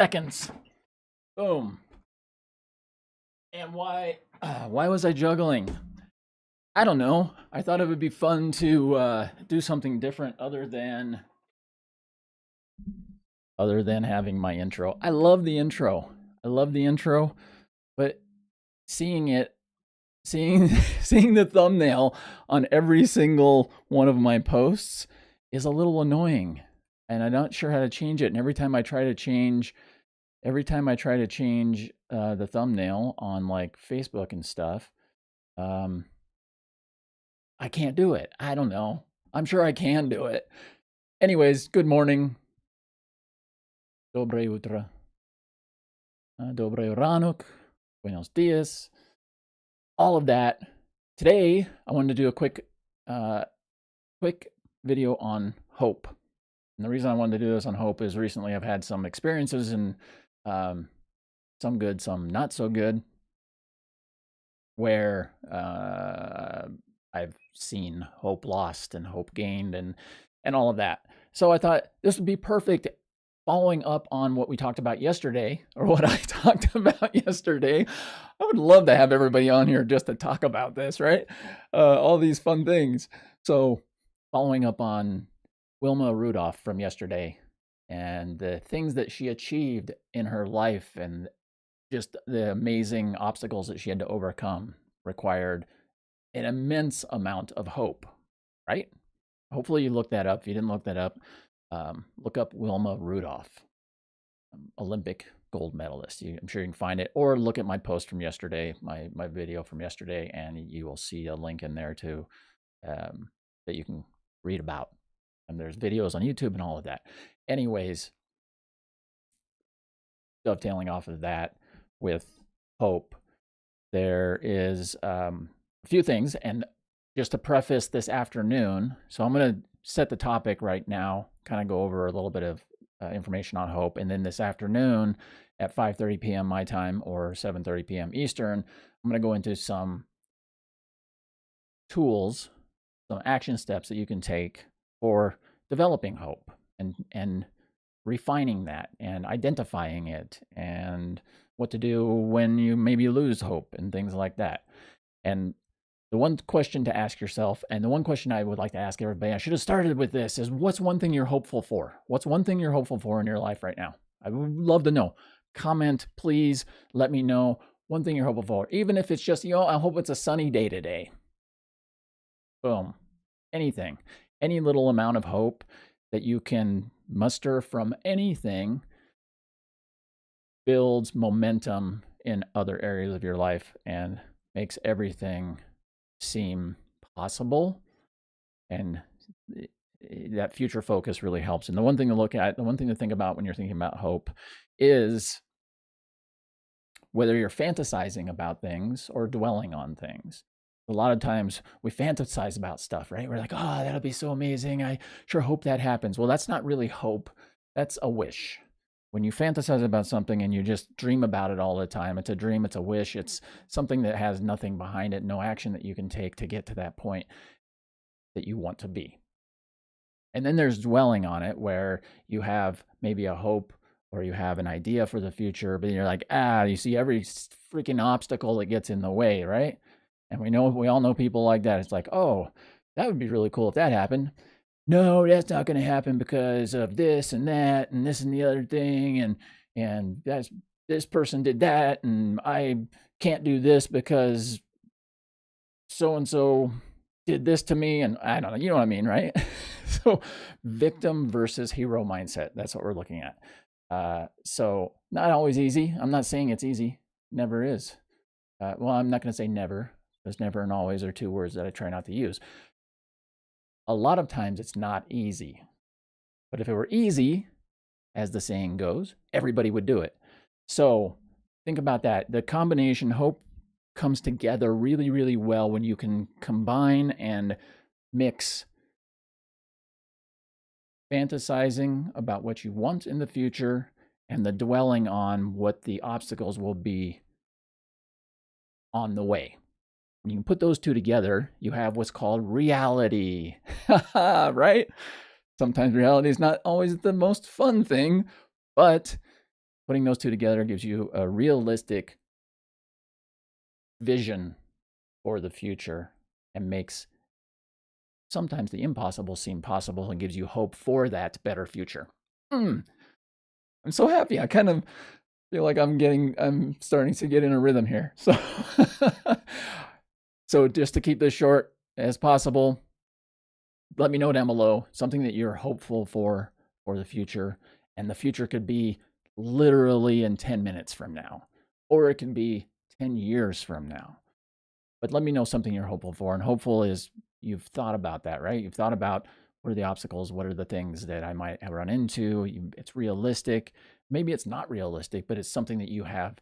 seconds. Boom. And why was I juggling? I don't know. I thought it would be fun to do something different other than having my intro. I love the intro. I love the intro, but seeing it, seeing seeing the thumbnail on every single one of my posts is a little annoying, and I'm not sure how to change it. And every time I try to change the thumbnail on like Facebook and stuff, um, I can't do it. I don't know. I'm sure I can do it. Anyways, good morning. Dobre jutra. Dobre ranok. Buenos dias. All of that. Today, I wanted to do a quick video on hope. And the reason I wanted to do this on hope is recently I've had some experiences, and some good, some not so good, where I've seen hope lost and hope gained and all of that. So I thought this would be perfect following up on what we talked about yesterday, or what I talked about yesterday. I would love to have everybody on here just to talk about this, right? All these fun things. So following up on Wilma Rudolph from yesterday and the things that she achieved in her life, and just the amazing obstacles that she had to overcome required an immense amount of hope, right? Hopefully you looked that up. If you didn't look that up, look up Wilma Rudolph, Olympic gold medalist. I'm sure you can find it, or look at my post from yesterday, my video from yesterday, and you will see a link in there too, that you can read about. And there's videos on YouTube and all of that. Anyways, dovetailing off of that with hope, there is a few things. And just to preface this afternoon, so I'm going to set the topic right now, kind of go over a little bit of information on hope. And then this afternoon at 5:30 p.m. my time, or 7:30 p.m. Eastern, I'm going to go into some tools, some action steps that you can take for developing hope and refining that and identifying it, and what to do when you maybe lose hope and things like that. And the one question to ask yourself, and the one question I would like to ask everybody, I should have started with this, is what's one thing you're hopeful for? What's one thing you're hopeful for in your life right now? I would love to know. Comment, please. Let me know one thing you're hopeful for. Even if it's just, I hope it's a sunny day today. Boom. Anything. Any little amount of hope that you can muster from anything builds momentum in other areas of your life and makes everything seem possible, and that future focus really helps. And the one thing to look at, the one thing to think about when you're thinking about hope, is whether you're fantasizing about things or dwelling on things. A lot of times we fantasize about stuff, right? We're like, oh, that'll be so amazing. I sure hope that happens. Well, that's not really hope. That's a wish. When you fantasize about something and you just dream about it all the time, it's a dream, it's a wish, it's something that has nothing behind it, no action that you can take to get to that point that you want to be. And then there's dwelling on it, where you have maybe a hope or you have an idea for the future, but you're like, you see every freaking obstacle that gets in the way, right? And we all know people like that. It's like, oh, that would be really cool if that happened. No, that's not going to happen because of this and that and this and the other thing, and this person did that, and I can't do this because so and so did this to me, and I don't know, you know what I mean, right? So victim versus hero mindset, that's what we're looking at. So not always easy. I'm not saying it's easy. Never is. Well, I'm not going to say never, because never and always are two words that I try not to use. A lot of times it's not easy. But if it were easy, as the saying goes, everybody would do it. So think about that. The combination, hope comes together really, really well when you can combine and mix fantasizing about what you want in the future and the dwelling on what the obstacles will be on the way. When you can put those two together, you have what's called reality, right? Sometimes reality is not always the most fun thing, but putting those two together gives you a realistic vision for the future and makes sometimes the impossible seem possible and gives you hope for that better future. I'm so happy. I kind of feel like I'm starting to get in a rhythm here. So, so just to keep this short as possible, let me know down below something that you're hopeful for the future. And the future could be literally in 10 minutes from now, or it can be 10 years from now. But let me know something you're hopeful for. And hopeful is you've thought about that, right? You've thought about what are the obstacles? What are the things that I might run into? It's realistic. Maybe it's not realistic, but it's something that you have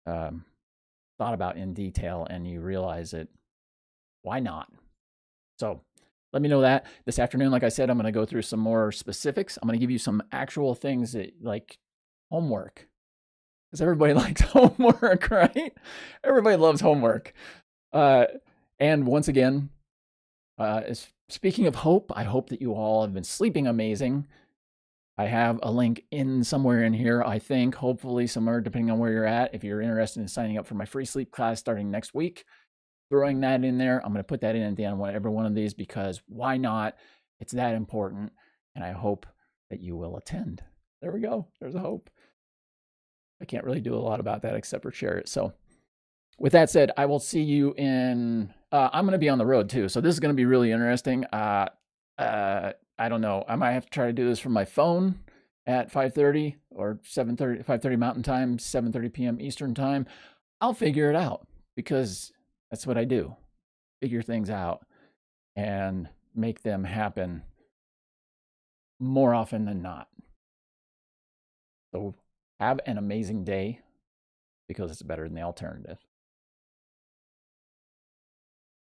thought about in detail and you realize it. Why not? So let me know that. This afternoon, like I said, I'm going to go through some more specifics. I'm going to give you some actual things that, like homework, because everybody likes homework, right? Everybody loves homework. And once again, speaking of hope, I hope that you all have been sleeping amazing. I have a link in somewhere in here, I think, hopefully somewhere, depending on where you're at. If you're interested in signing up for my free sleep class starting next week, throwing that in there. I'm going to put that in at the end of every one of these because why not? It's that important. And I hope that you will attend. There we go. There's a hope. I can't really do a lot about that except for share it. So with that said, I will see you in, I'm going to be on the road too. So this is going to be really interesting. I don't know. I might have to try to do this from my phone at 5:30 or 7:30, 5:30 Mountain Time, 7:30 p.m. Eastern Time. I'll figure it out because that's what I do. Figure things out and make them happen more often than not. So have an amazing day because it's better than the alternative.